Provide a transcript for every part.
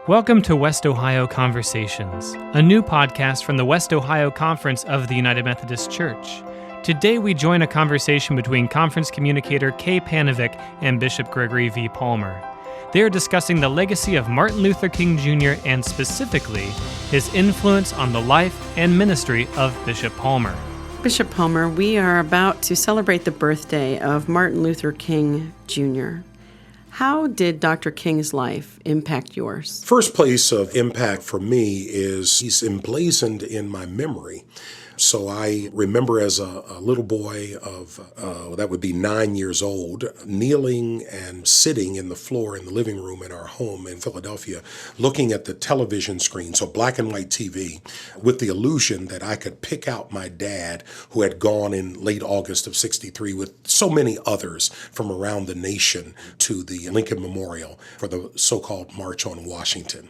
Welcome to West Ohio Conversations, a new podcast from the West Ohio Conference of the United Methodist Church. Today we join a conversation between Conference Communicator Kay Panovec and Bishop Gregory V. Palmer. They are discussing the legacy of Martin Luther King Jr. and specifically his influence on the life and ministry of Bishop Palmer. Bishop Palmer, we are about to celebrate the birthday of Martin Luther King Jr. How did Dr. King's life impact yours? First place of impact for me is he's emblazoned in my memory. So I remember as a little boy of, that would be 9 years old, kneeling and sitting in the floor in the living room in our home in Philadelphia, looking at the television screen, so black and white TV, with the illusion that I could pick out my dad, who had gone in late August of '63 with so many others from around the nation to the Lincoln Memorial for the so-called March on Washington.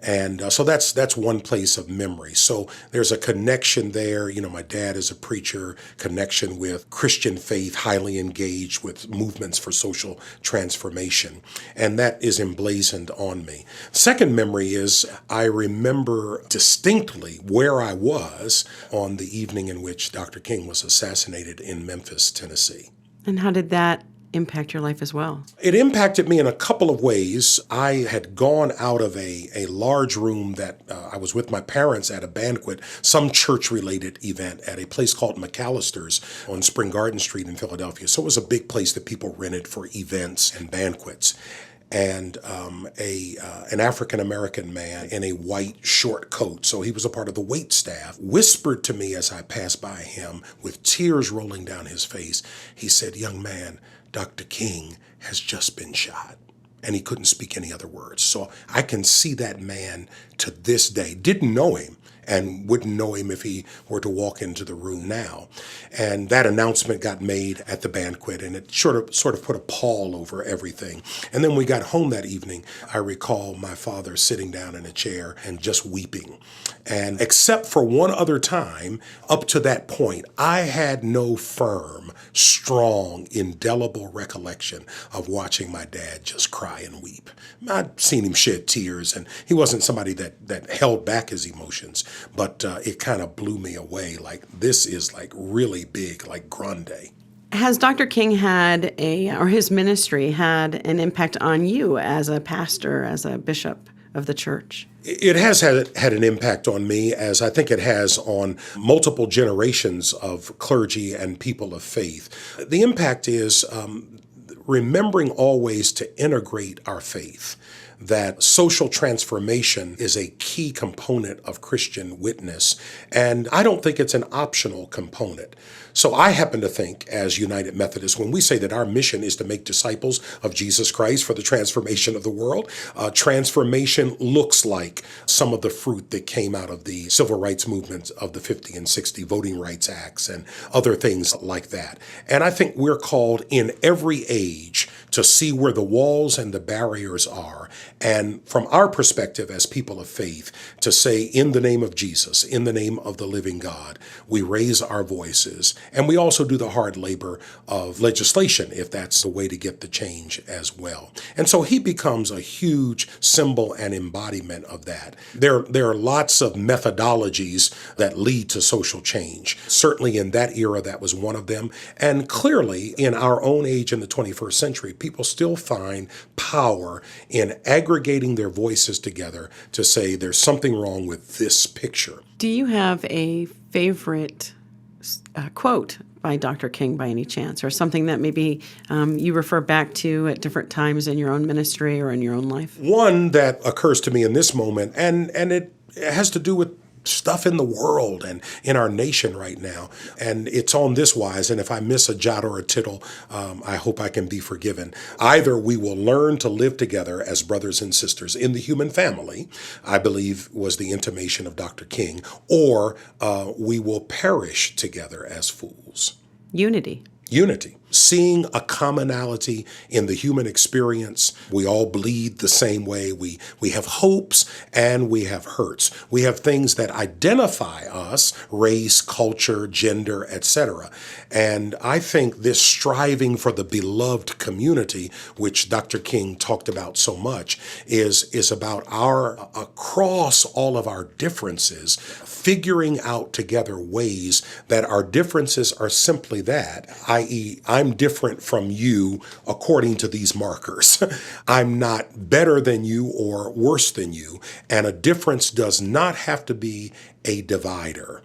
And so that's one place of memory. So there's a connection there. You know, my dad is a preacher, connection with Christian faith, highly engaged with movements for social transformation. And that is emblazoned on me. Second memory is I remember distinctly where I was on the evening in which Dr. King was assassinated in Memphis, Tennessee. And how did that impact your life as well? It impacted me in a couple of ways. I had gone out of a large room that I was with my parents at a banquet, some church-related event at a place called McAllister's on Spring Garden Street in Philadelphia. So it was a big place that people rented for events and banquets. And an African-American man in a white short coat, so he was a part of the wait staff, whispered to me as I passed by him with tears rolling down his face. He said, "Young man, Dr. King has just been shot." And he couldn't speak any other words. So I can see that man to this day. Didn't know him and wouldn't know him if he were to walk into the room now. And that announcement got made at the banquet, and it sort of put a pall over everything. And then we got home that evening. I recall my father sitting down in a chair and just weeping. And except for one other time, up to that point, I had no firm, strong, indelible recollection of watching my dad just cry and weep. I'd seen him shed tears, and he wasn't somebody that held back his emotions, but it kind of blew me away. Like, this is like really big, like grande. Has Dr. King or his ministry had an impact on you as a pastor, as a bishop of the church? It has had an impact on me, as I think it has on multiple generations of clergy and people of faith. The impact is remembering always to integrate our faith, that social transformation is a key component of Christian witness, and I don't think it's an optional component. So I happen to think, as United Methodists, when we say that our mission is to make disciples of Jesus Christ for the transformation of the world, transformation looks like some of the fruit that came out of the civil rights movements of the 50 and 60 Voting Rights Acts and other things like that. And I think we're called in every age to see where the walls and the barriers are, and from our perspective as people of faith, to say, in the name of Jesus, in the name of the living God, we raise our voices, and we also do the hard labor of legislation, if that's the way to get the change as well. And so he becomes a huge symbol and embodiment of that. There are lots of methodologies that lead to social change. Certainly in that era, that was one of them. And clearly, in our own age in the 21st century, people still find power in aggregating their voices together to say there's something wrong with this picture. Do you have a favorite quote by Dr. King by any chance, or something that maybe you refer back to at different times in your own ministry or in your own life? One that occurs to me in this moment, and it has to do with stuff in the world and in our nation right now. And it's on this wise, and if I miss a jot or a tittle, I hope I can be forgiven. Either we will learn to live together as brothers and sisters in the human family, I believe was the intimation of Dr. King, or we will perish together as fools. Unity. Unity. seeing a commonality in the human experience. We all bleed the same way. We have hopes and we have hurts. We have things that identify us, race, culture, gender, etc. And I think this striving for the beloved community, which Dr. King talked about so much, is about our, across all of our differences, figuring out together ways that our differences are simply that, i.e., I'm different from you according to these markers. I'm not better than you or worse than you, and a difference does not have to be a divider.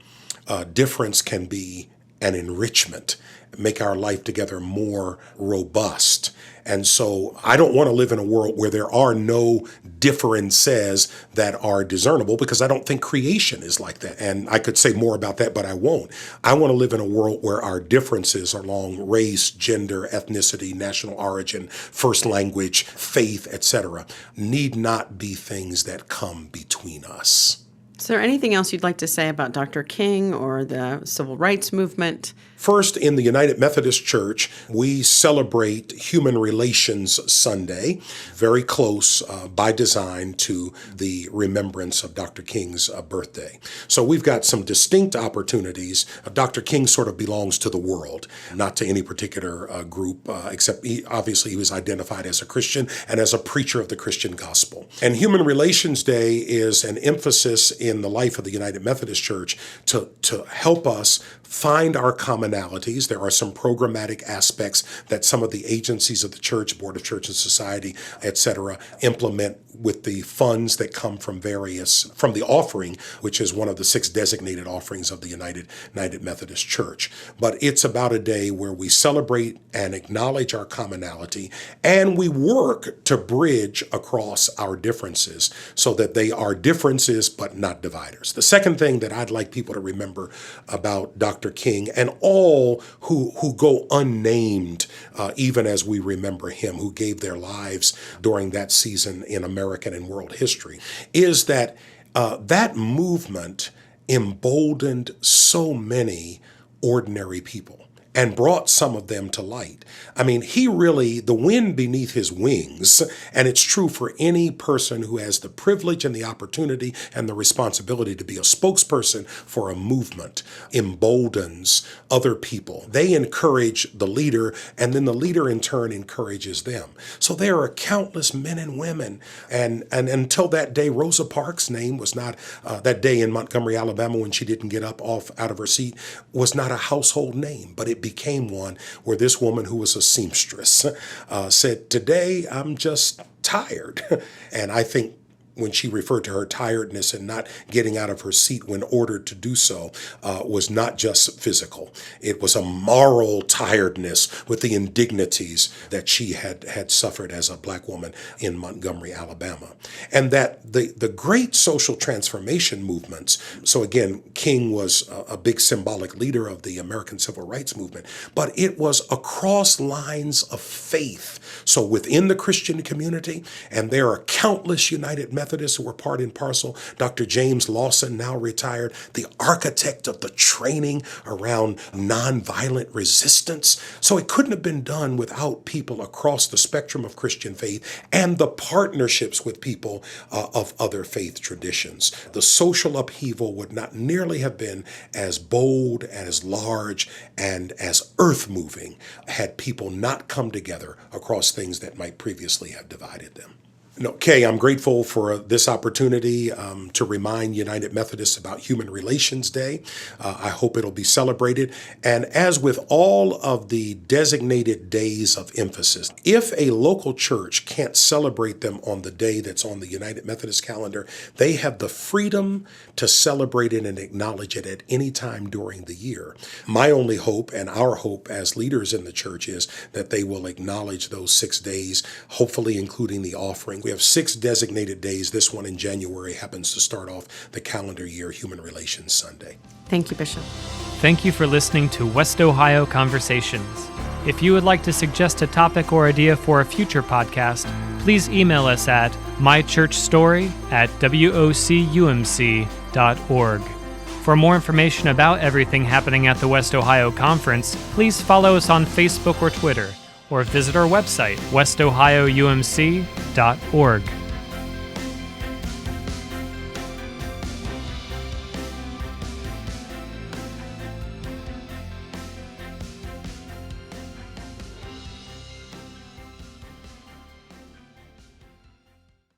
A difference can be an enrichment, make our life together more robust. And so I don't want to live in a world where there are no differences that are discernible, because I don't think creation is like that. And I could say more about that, but I won't. I want to live in a world where our differences along race, gender, ethnicity, national origin, first language, faith, etc., need not be things that come between us. Is there anything else you'd like to say about Dr. King or the civil rights movement? First, in the United Methodist Church, we celebrate Human Relations Sunday, very close by design to the remembrance of Dr. King's birthday. So we've got some distinct opportunities. Dr. King sort of belongs to the world, not to any particular group, except obviously he was identified as a Christian and as a preacher of the Christian gospel. And Human Relations Day is an emphasis in the life of the United Methodist Church to help us find our commonalities. There are some programmatic aspects that some of the agencies of the church, Board of Church and Society, etc., implement with the funds that come from the offering, which is one of the 6 designated offerings of the United Methodist Church. But it's about a day where we celebrate and acknowledge our commonality, and we work to bridge across our differences so that they are differences but not dividers. The second thing that I'd like people to remember about Dr. King, and all who go unnamed, even as we remember him, who gave their lives during that season in American and world history, is that that movement emboldened so many ordinary people and brought some of them to light. I mean, the wind beneath his wings, and it's true for any person who has the privilege and the opportunity and the responsibility to be a spokesperson for a movement, emboldens other people. They encourage the leader, and then the leader in turn encourages them. So there are countless men and women, and until that day, Rosa Parks' name was not, that day in Montgomery, Alabama, when she didn't get up out of her seat, was not a household name, but it became one where this woman, who was a seamstress, said, "Today I'm just tired." And I think when she referred to her tiredness and not getting out of her seat when ordered to do so, was not just physical. It was a moral tiredness with the indignities that she had suffered as a black woman in Montgomery, Alabama. And that the great social transformation movements, so again, King was a big symbolic leader of the American Civil Rights Movement, but it was across lines of faith. So within the Christian community, and there are countless United Methodists who were part and parcel. Dr. James Lawson, now retired, the architect of the training around nonviolent resistance. So it couldn't have been done without people across the spectrum of Christian faith and the partnerships with people of other faith traditions. The social upheaval would not nearly have been as bold, as large, and as earth-moving had people not come together across things that might previously have divided them. Kay, I'm grateful for this opportunity to remind United Methodists about Human Relations Day. I hope it'll be celebrated. And as with all of the designated days of emphasis, if a local church can't celebrate them on the day that's on the United Methodist calendar, they have the freedom to celebrate it and acknowledge it at any time during the year. My only hope, and our hope as leaders in the church, is that they will acknowledge those 6 days, hopefully including the offering. We have 6 designated days. This one in January happens to start off the calendar year, Human Relations Sunday. Thank you, Bishop. Thank you for listening to West Ohio Conversations. If you would like to suggest a topic or idea for a future podcast, please email us at mychurchstory@wocumc.org. For more information about everything happening at the West Ohio Conference, please follow us on Facebook or Twitter, or visit our website, westohioumc.org.